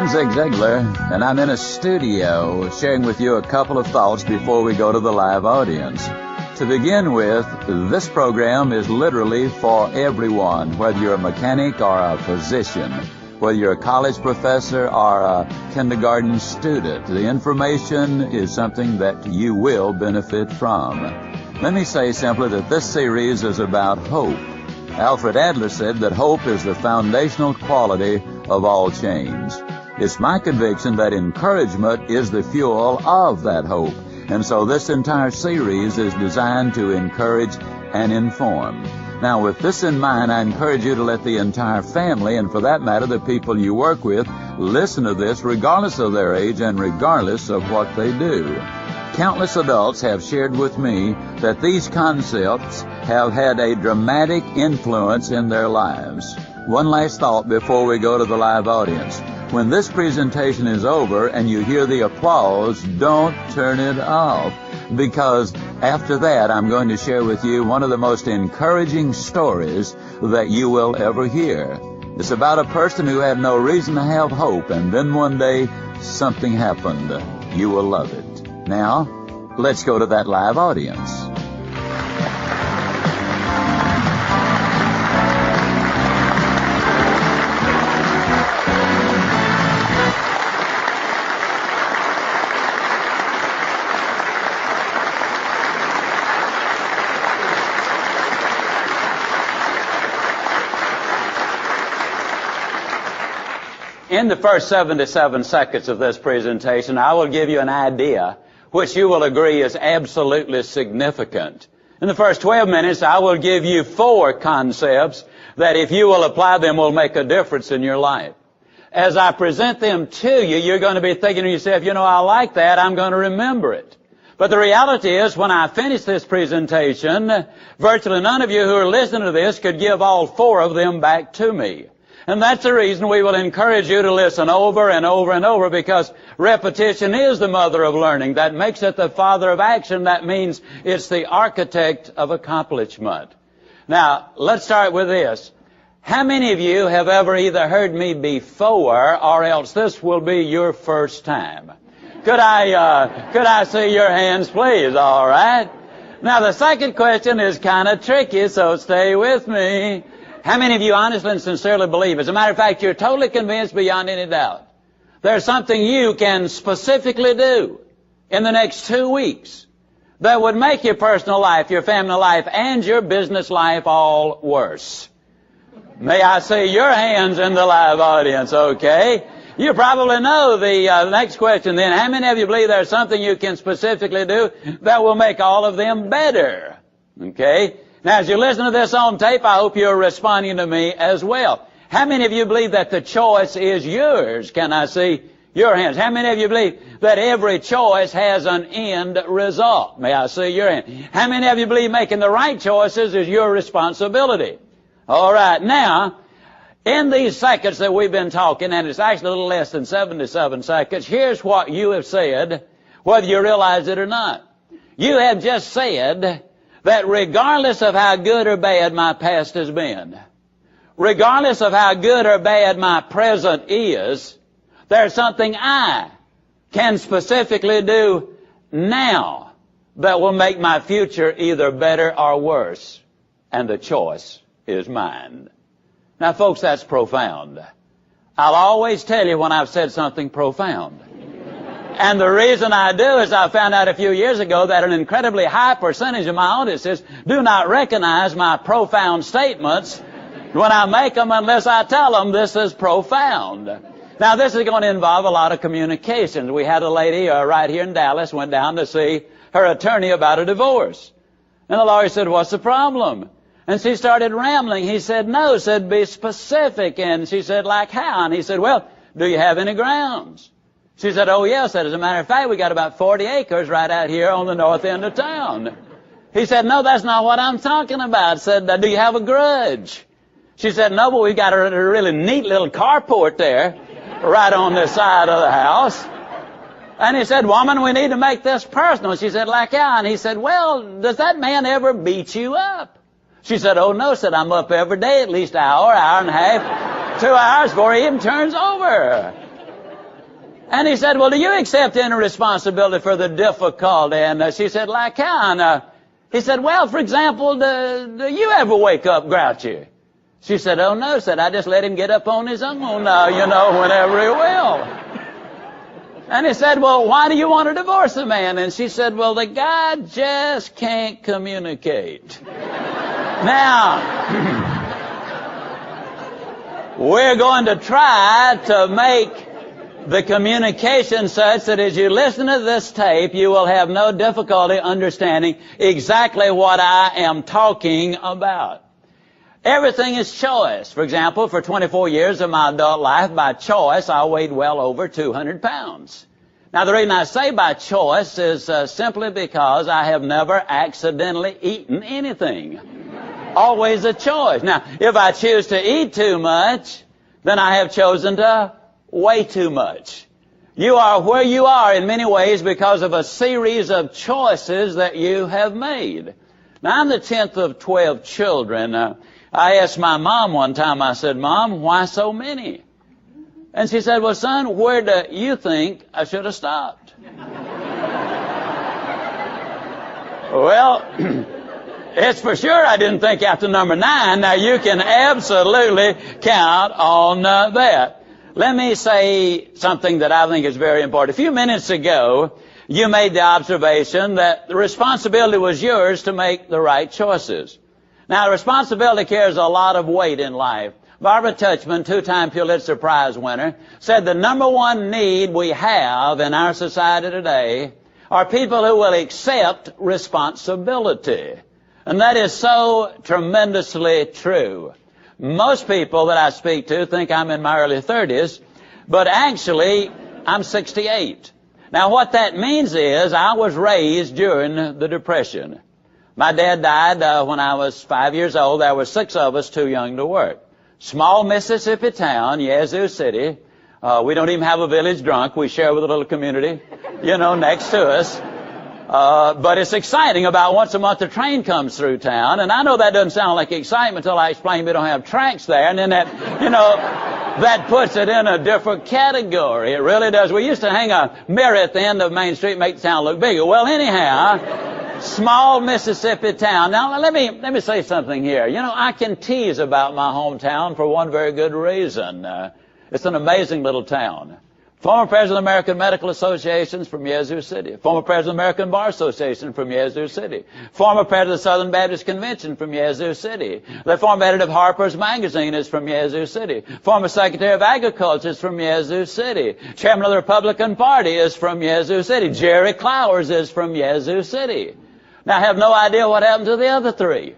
Zig Ziglar, and I'm in a studio sharing with you a couple of thoughts before we go to the live audience. To begin with, this program is literally for everyone, whether you're a mechanic or a physician, whether you're a college professor or a kindergarten student. The information is something that you will benefit from. Let me say simply that this series is about hope. Alfred Adler said that hope is the foundational quality of all change. It's my conviction that encouragement is the fuel of that hope. And so this entire series is designed to encourage and inform. Now, with this in mind, I encourage you to let the entire family, and for that matter, the people you work with, listen to this regardless of their age and regardless of what they do. Countless adults have shared with me that these concepts have had a dramatic influence in their lives. One last thought before we go to the live audience. When this presentation is over and you hear the applause, don't turn it off, because after that I'm going to share with you one of the most encouraging stories that you will ever hear. It's about a person who had no reason to have hope, and then one day something happened. You will love it. Now, let's go to that live audience. In the first 77 seconds of this presentation, I will give you an idea which you will agree is absolutely significant. In the first 12 minutes, I will give you 4 concepts that if you will apply them will make a difference in your life. As I present them to you, you're going to be thinking to yourself, you know, I like that, I'm going to remember it. But the reality is, when I finish this presentation, virtually none of you who are listening to this could give all 4 of them back to me. And that's the reason we will encourage you to listen over and over and over, because repetition is the mother of learning. That makes it the father of action. That means it's the architect of accomplishment. Now, let's start with this. How many of you have ever either heard me before or else this will be your first time? Could I see your hands, please? All right. Now, the second question is kind of tricky, so stay with me. How many of you honestly and sincerely believe, as a matter of fact, you're totally convinced beyond any doubt, there's something you can specifically do in the next 2 weeks that would make your personal life, your family life, and your business life all worse? May I see your hands in the live audience, okay? You probably know the next question then. How many of you believe there's something you can specifically do that will make all of them better? Okay? Now, as you listen to this on tape, I hope you're responding to me as well. How many of you believe that the choice is yours? Can I see your hands? How many of you believe that every choice has an end result? May I see your hand? How many of you believe making the right choices is your responsibility? All right. Now, in these seconds that we've been talking, and it's actually a little less than 77 seconds, here's what you have said, whether you realize it or not. You have just said that regardless of how good or bad my past has been, regardless of how good or bad my present is, there's something I can specifically do now that will make my future either better or worse, and the choice is mine. Now, folks, that's profound. I'll always tell you when I've said something profound. And the reason I do is I found out a few years ago that an incredibly high percentage of my audiences do not recognize my profound statements when I make them unless I tell them this is profound. Now, this is going to involve a lot of communications. We had a lady right here in Dallas went down to see her attorney about a divorce. And the lawyer said, "What's the problem?" And she started rambling. He said, "No," said, "be specific." And she said, "Like how?" And he said, "Well, do you have any grounds?" She said, "Oh, yes." Said, "As a matter of fact, we got about 40 acres right out here on the north end of town." He said, "No, that's not what I'm talking about." Said, "Do you have a grudge?" She said, "No, but we got a really neat little carport there right on the side of the house." And he said, "Woman, we need to make this personal." She said, "Like how?" And he said, "Well, does that man ever beat you up?" She said, "Oh, no." Said, "I'm up every day at least an hour, hour and a half, 2 hours before he even turns over." And he said, well, do you accept any responsibility for the difficulty? And she said, like how? And he said, well, for example, do you ever wake up grouchy? She said, oh, no. Said, I just let him get up on his own, whenever he will. And he said, well, why do you want to divorce the man? And she said, well, the guy just can't communicate. Now, we're going to try to make the communication such that as you listen to this tape, you will have no difficulty understanding exactly what I am talking about. Everything is choice. For example, for 24 years of my adult life, by choice, I weighed well over 200 pounds. Now, the reason I say by choice is simply because I have never accidentally eaten anything. Always a choice. Now, if I choose to eat too much, then I have chosen to weigh too much. You are where you are in many ways because of a series of choices that you have made. Now, I'm the 10th of 12 children. I asked my mom one time, I said, Mom, why so many? And she said, well, son, where do you think I should have stopped? Well, it's for sure I didn't think after number 9. Now, you can absolutely count on that. Let me say something that I think is very important. A few minutes ago, you made the observation that the responsibility was yours to make the right choices. Now, responsibility carries a lot of weight in life. Barbara Tuchman, 2-time Pulitzer Prize winner, said the number one need we have in our society today are people who will accept responsibility. And that is so tremendously true. Most people that I speak to think I'm in my early 30s, but actually I'm 68. Now what that means is I was raised during the Depression. My dad died when I was 5 years old. There were 6 of us too young to work. Small Mississippi town, Yazoo City. We don't even have a village drunk. We share with a little community, next to us. But it's exciting. About once a month a train comes through town, and I know that doesn't sound like excitement until I explain we don't have tracks there, and then that, that puts it in a different category. It really does. We used to hang a mirror at the end of Main Street, make the town look bigger. Well, anyhow, small Mississippi town. Now, let me say something here. I can tease about my hometown for one very good reason. It's an amazing little town. Former President of the American Medical Association from Yazoo City. Former President of the American Bar Association from Yazoo City. Former President of the Southern Baptist Convention from Yazoo City. The former editor of Harper's Magazine is from Yazoo City. Former Secretary of Agriculture is from Yazoo City. Chairman of the Republican Party is from Yazoo City. Jerry Clowers is from Yazoo City. Now, I have no idea what happened to the other 3.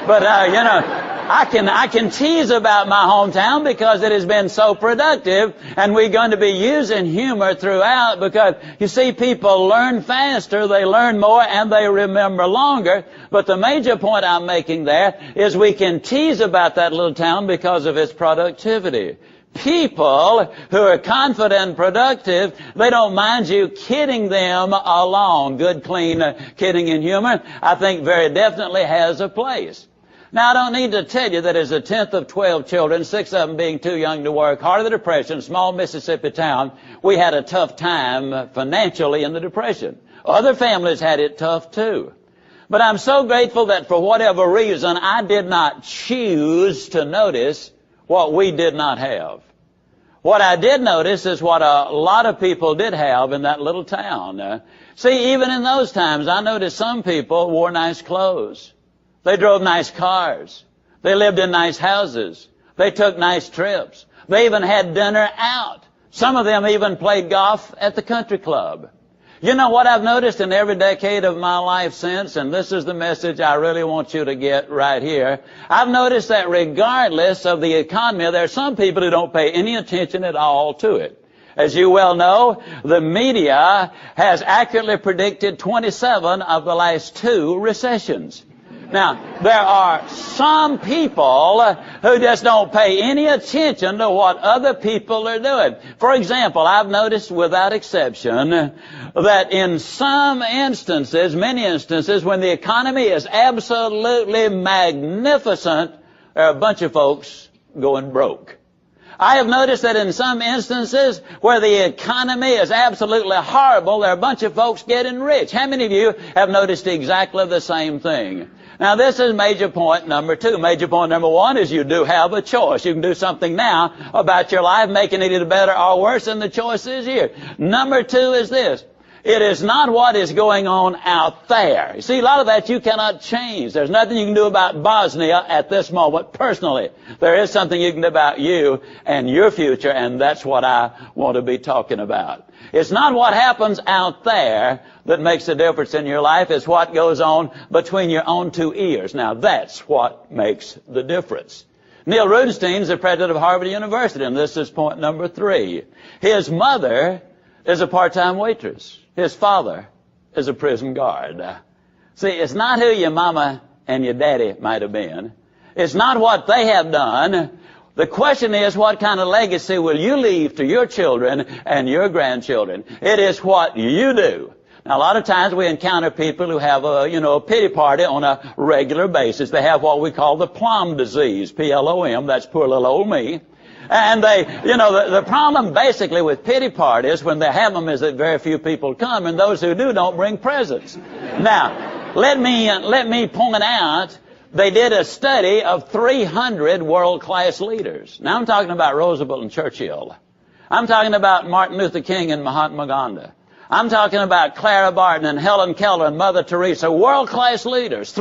But, I can tease about my hometown because it has been so productive, and we're going to be using humor throughout because, you see, people learn faster, they learn more, and they remember longer. But the major point I'm making there is we can tease about that little town because of its productivity. People who are confident and productive, they don't mind you kidding them along. Good, clean kidding and humor, I think, very definitely has a place. Now, I don't need to tell you that as a 10th of 12 children, 6 of them being too young to work, heart of the Depression, small Mississippi town, we had a tough time financially in the Depression. Other families had it tough too. But I'm so grateful that for whatever reason, I did not choose to notice what we did not have. What I did notice is what a lot of people did have in that little town. See, even in those times, I noticed some people wore nice clothes. They drove nice cars. They lived in nice houses. They took nice trips. They even had dinner out. Some of them even played golf at the country club. You know what I've noticed in every decade of my life since, and this is the message I really want you to get right here. I've noticed that regardless of the economy, there are some people who don't pay any attention at all to it. As you well know, the media has accurately predicted 27 of the last 2 recessions. Now, there are some people who just don't pay any attention to what other people are doing. For example, I've noticed without exception that in some instances, many instances, when the economy is absolutely magnificent, there are a bunch of folks going broke. I have noticed that in some instances where the economy is absolutely horrible, there are a bunch of folks getting rich. How many of you have noticed exactly the same thing? Now, this is major point number 2. Major point number 1 is you do have a choice. You can do something now about your life, making it either better or worse, and the choice is here. Number 2 is this. It is not what is going on out there. You see, a lot of that you cannot change. There's nothing you can do about Bosnia at this moment personally. There is something you can do about you and your future, and that's what I want to be talking about. It's not what happens out there that makes a difference in your life. It's what goes on between your own 2 ears. Now, that's what makes the difference. Neil Rudenstein is the president of Harvard University, and this is point number 3. His mother is a part-time waitress. His father is a prison guard. See, it's not who your mama and your daddy might have been. It's not what they have done. The question is, what kind of legacy will you leave to your children and your grandchildren? It is what you do. Now, a lot of times we encounter people who have a pity party on a regular basis. They have what we call the plum disease, P-L-O-M, that's poor little old me. And the problem basically with pity parties when they have them is that very few people come, and those who do don't bring presents. Now, let me point out, they did a study of 300 world-class leaders. Now, I'm talking about Roosevelt and Churchill. I'm talking about Martin Luther King and Mahatma Gandhi. I'm talking about Clara Barton and Helen Keller and Mother Teresa, world-class leaders.